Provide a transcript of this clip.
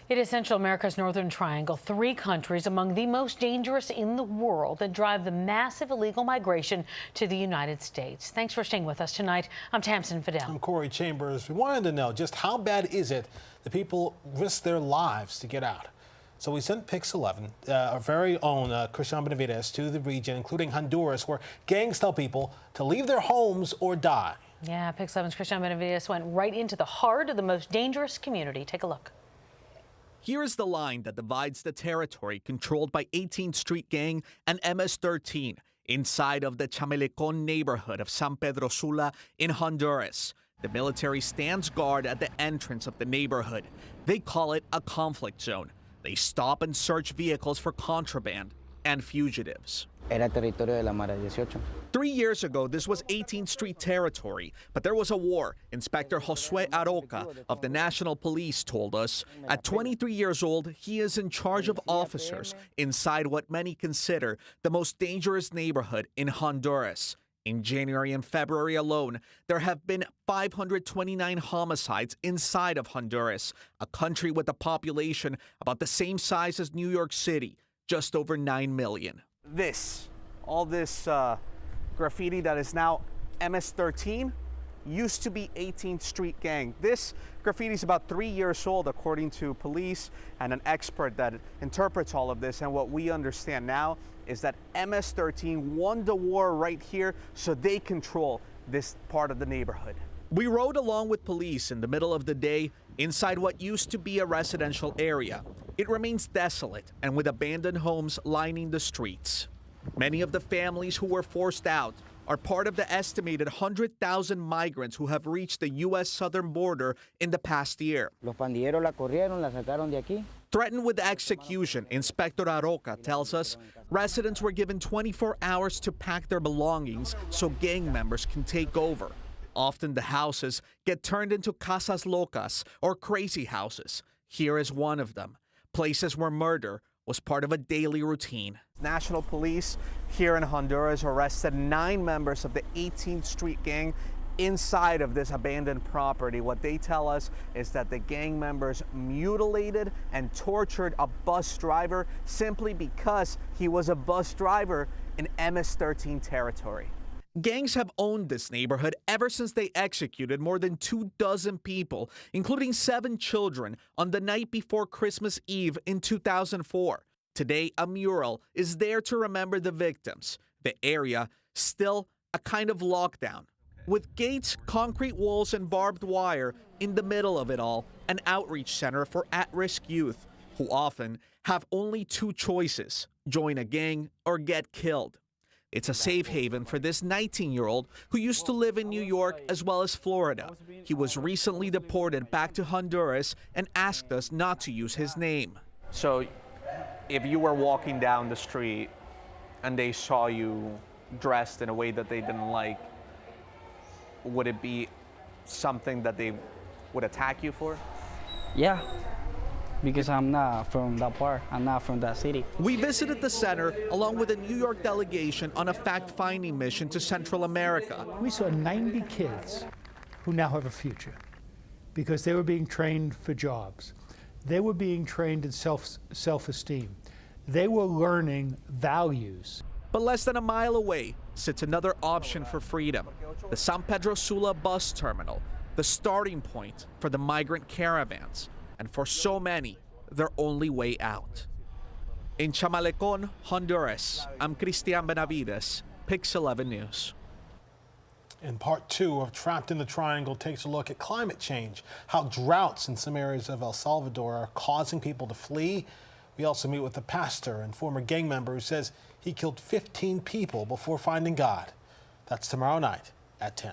It is Central America's Northern Triangle, 3 countries among the most dangerous in the world that drive the massive illegal migration to the United States. Thanks for staying with us tonight. I'm Tamsin Fidel. I'm Corey Chambers. We wanted to know just how bad is it that people risk their lives to get out. So we sent Pix 11, our very own Christian Benavides, to the region, including Honduras, where gangs tell people to leave their homes or die. Yeah, Pix 11's Christian Benavides went right into the heart of the most dangerous community. Take a look. Here is the line that divides the territory controlled by 18th Street Gang and MS-13 inside of the Chamelecon neighborhood of San Pedro Sula in Honduras. The military stands guard at the entrance of the neighborhood. They call it a conflict zone. They stop and search vehicles for contraband and fugitives. Era territorio de la Mara 18. 3 years ago, this was 18th Street territory, but there was a war. Inspector Josue Aroca of the National Police told us. At 23 years old, he is in charge of officers inside what many consider the most dangerous neighborhood in Honduras. In January and February alone, there have been 529 homicides inside of Honduras, a country with a population about the same size as New York City, just over 9 million. All this graffiti that is now MS-13 used to be 18th Street Gang. This graffiti is about 3 years old, according to police and an expert that interprets all of this. And what we understand now is that MS-13 won the war right here, so they control this part of the neighborhood. We rode along with police in the middle of the day inside what used to be a residential area. It remains desolate and with abandoned homes lining the streets. Many of the families who were forced out are part of the estimated 100,000 migrants who have reached the U.S. southern border in the past year. Los pandilleros la corrieron, la sacaron de aquí. Threatened with execution, Inspector Aroca tells us residents were given 24 hours to pack their belongings so gang members can take over. Often the houses get turned into casas locas or crazy houses. Here is one of them, places where murder was part of a daily routine. National Police here in Honduras arrested 9 members of the 18th Street Gang inside of this abandoned property. What they tell us is that the gang members mutilated and tortured a bus driver simply because he was a bus driver in MS-13 territory. Gangs have owned this neighborhood ever since they executed more than 24 people, including 7 children, on the night before Christmas Eve in 2004. Today, a mural is there to remember the victims. The area still a kind of lockdown. With gates, concrete walls, and barbed wire in the middle of it all, an outreach center for at-risk youth who often have only 2 choices: join a gang or get killed. It's a safe haven for this 19-year-old who used to live in New York as well as Florida. He was recently deported back to Honduras and asked us not to use his name. So if you were walking down the street and they saw you dressed in a way that they didn't like, would it be something that they would attack you for? Yeah, because I'm not from that part. I'm not from that city. We visited the center along with a New York delegation on a fact-finding mission to Central America. We saw 90 kids who now have a future because they were being trained for jobs. They were being trained in self-esteem. They were learning values. But less than a mile away sits another option for freedom: the San Pedro Sula bus terminal, the starting point for the migrant caravans, and for so many, their only way out. In Chamelecon, Honduras, I'm Christian Benavides, Pix 11 News. In part 2 of Trapped in the Triangle takes a look at climate change, how droughts in some areas of El Salvador are causing people to flee. We also meet with a pastor and former gang member who says he killed 15 people before finding God. That's tomorrow night at 10.